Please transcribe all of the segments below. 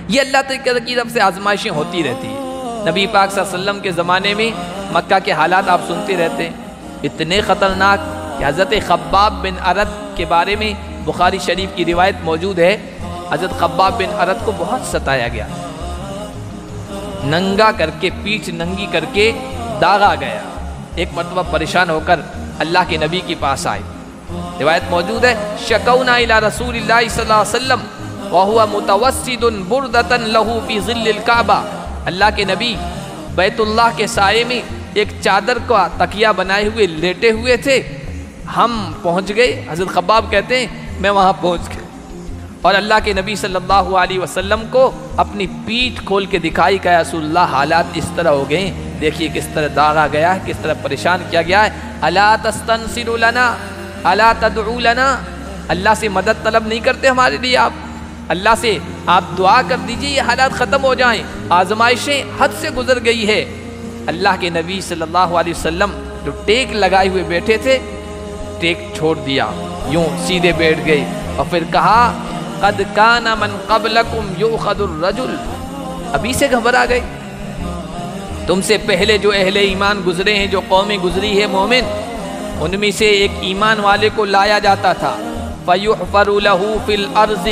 یہ اللہ کی طرف سے آزمائشیں ہوتی رہتی ہیں۔ نبی پاک صلی اللہ علیہ وسلم کے زمانے میں مکہ کے حالات آپ سنتے رہتے ہیں، اتنے خطرناک کہ حضرت خباب بن ارد کے بارے میں بخاری شریف کی روایت موجود ہے، حضرت خباب بن ارد کو بہت ستایا گیا، ننگا کر کے، پیٹھ ننگی کر کے داغا گیا۔ ایک مرتبہ پریشان ہو کر اللہ کے نبی کے پاس آئے، روایت موجود ہے، شکونا الی رسول اللہ صلی اللہ علیہ وسلم وہو متوسد بردۃ لہ فی ظل الکعبہ، اللہ کے نبی بیت اللہ کے سائے میں ایک چادر کا تکیہ بنائے ہوئے لیٹے ہوئے تھے، ہم پہنچ گئے۔ حضرت خباب کہتے ہیں میں وہاں پہنچ گئے اور اللہ کے نبی صلی اللہ علیہ وسلم کو اپنی پیٹھ کھول کے دکھائی کہ یا رسول اللہ حالات اس طرح ہو گئے، دیکھیے کس طرح داغا گیا ہے، کس طرح پریشان کیا گیا ہے۔ الا تستنصر لنا الا تدعو لنا، اللہ سے مدد طلب نہیں کرتے ہمارے لیے آپ؟ اللہ سے آپ دعا کر دیجئے یہ حالات ختم ہو جائیں، آزمائشیں حد سے گزر گئی ہے۔ اللہ کے نبی صلی اللہ علیہ وسلم جو ٹیک لگائے ہوئے بیٹھے تھے، ٹیک چھوڑ دیا، یوں سیدھے بیٹھ گئے اور پھر کہا قد کان من قبلکم یؤخذ الرجل، ابھی سے گھبرا گئے؟ تم سے پہلے جو اہل ایمان گزرے ہیں، جو قومیں گزری ہے مومن، ان میں سے ایک ایمان والے کو لایا جاتا تھا، فیحفر لہ فی الارض،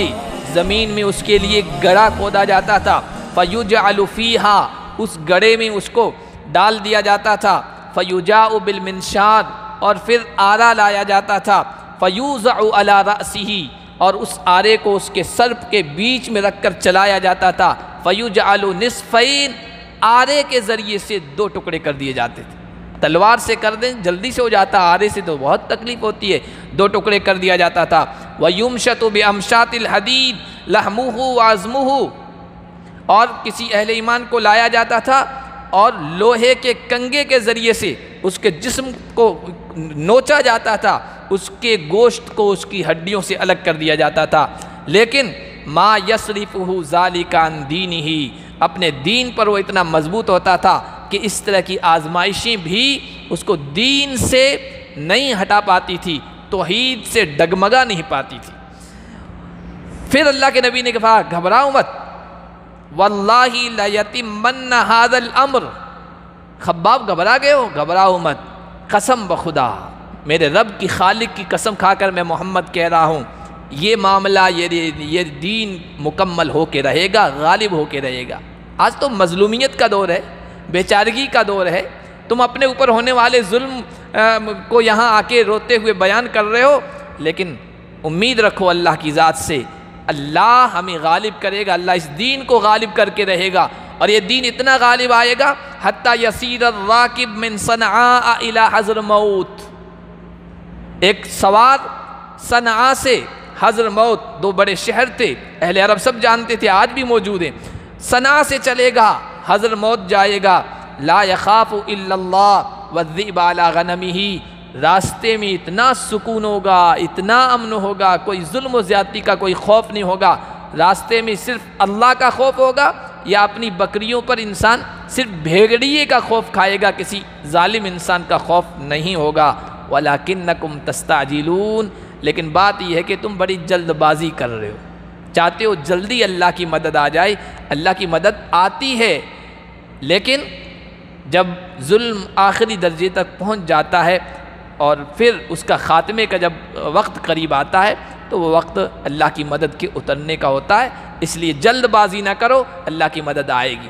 زمین میں اس کے لیے گڑھا کھودا جاتا تھا، فیجعل فیہا، اس گڑھے میں اس کو ڈال دیا جاتا تھا، فیجاء بالمنشار، اور پھر آرا لایا جاتا تھا، فیوضع علی رأسہ، اور اس آرے کو اس کے سر کے بیچ میں رکھ کر چلایا جاتا تھا، فیجعل نصفین، آرے کے ذریعے سے دو ٹکڑے کر دیے جاتے تھے۔ تلوار سے کر دیں جلدی سے ہو جاتا، آرے سے تو بہت تکلیف ہوتی ہے، دو ٹکڑے کر دیا جاتا تھا۔ وَيُمْشَطُ بِأَمْشَاطِ الْحَدِيدِ لَحْمُهُ وَعَظْمُهُ، اور کسی اہل ایمان کو لایا جاتا تھا اور لوہے کے کنگے کے ذریعے سے اس کے جسم کو نوچا جاتا تھا، اس کے گوشت کو اس کی ہڈیوں سے الگ کر دیا جاتا تھا، لیکن ما يَصْرِفُهُ ذَلِكَ عَنْ دِينِهِ، اپنے دین پر وہ اتنا مضبوط ہوتا تھا کہ اس طرح کی آزمائشیں بھی اس کو دین سے نہیں ہٹا پاتی تھی، توحید سے ڈگمگا نہیں پاتی تھی۔ پھر اللہ کے نبی نے کہا گھبراؤ مت، واللہ لیتمن ھذا الامر، خباب گھبرا گئے ہو، گھبراؤ مت، قسم بخدا، میرے رب کی خالق کی قسم کھا کر میں محمد کہہ رہا ہوں، یہ معاملہ یہ دین مکمل ہو کے رہے گا، غالب ہو کے رہے گا۔ آج تو مظلومیت کا دور ہے، بیچارگی کا دور ہے، تم اپنے اوپر ہونے والے ظلم کو یہاں آ کے روتے ہوئے بیان کر رہے ہو، لیکن امید رکھو اللہ کی ذات سے، اللہ ہمیں غالب کرے گا، اللہ اس دین کو غالب کر کے رہے گا، اور یہ دین اتنا غالب آئے گا حتی یسیر الراکب من صنعاء الی حضرموت، ایک سوار صنعاء سے حضرموت، دو بڑے شہر تھے، اہل عرب سب جانتے تھے، آج بھی موجود ہیں، صنعاء سے چلے گا حضرموت جائے گا، لا یخاف الا اللہ والذئب علی غنمہ، راستے میں اتنا سکون ہوگا، اتنا امن ہوگا، کوئی ظلم و زیادتی کا کوئی خوف نہیں ہوگا، راستے میں صرف اللہ کا خوف ہوگا، یا اپنی بکریوں پر انسان صرف بھیڑیے کا خوف کھائے گا، کسی ظالم انسان کا خوف نہیں ہوگا۔ وَلَكِنَّكُمْ تَسْتَعْجِلُونَ، لیکن بات یہ ہے کہ تم بڑی جلد بازی کر رہے ہو، چاہتے ہو جلدی اللہ کی مدد آ جائے، اللہ کی مدد آتی ہے، لیکن جب ظلم آخری درجے تک پہنچ جاتا ہے اور پھر اس کا خاتمے کا جب وقت قریب آتا ہے تو وہ وقت اللہ کی مدد کے اترنے کا ہوتا ہے، اس لیے جلد بازی نہ کرو، اللہ کی مدد آئے گی۔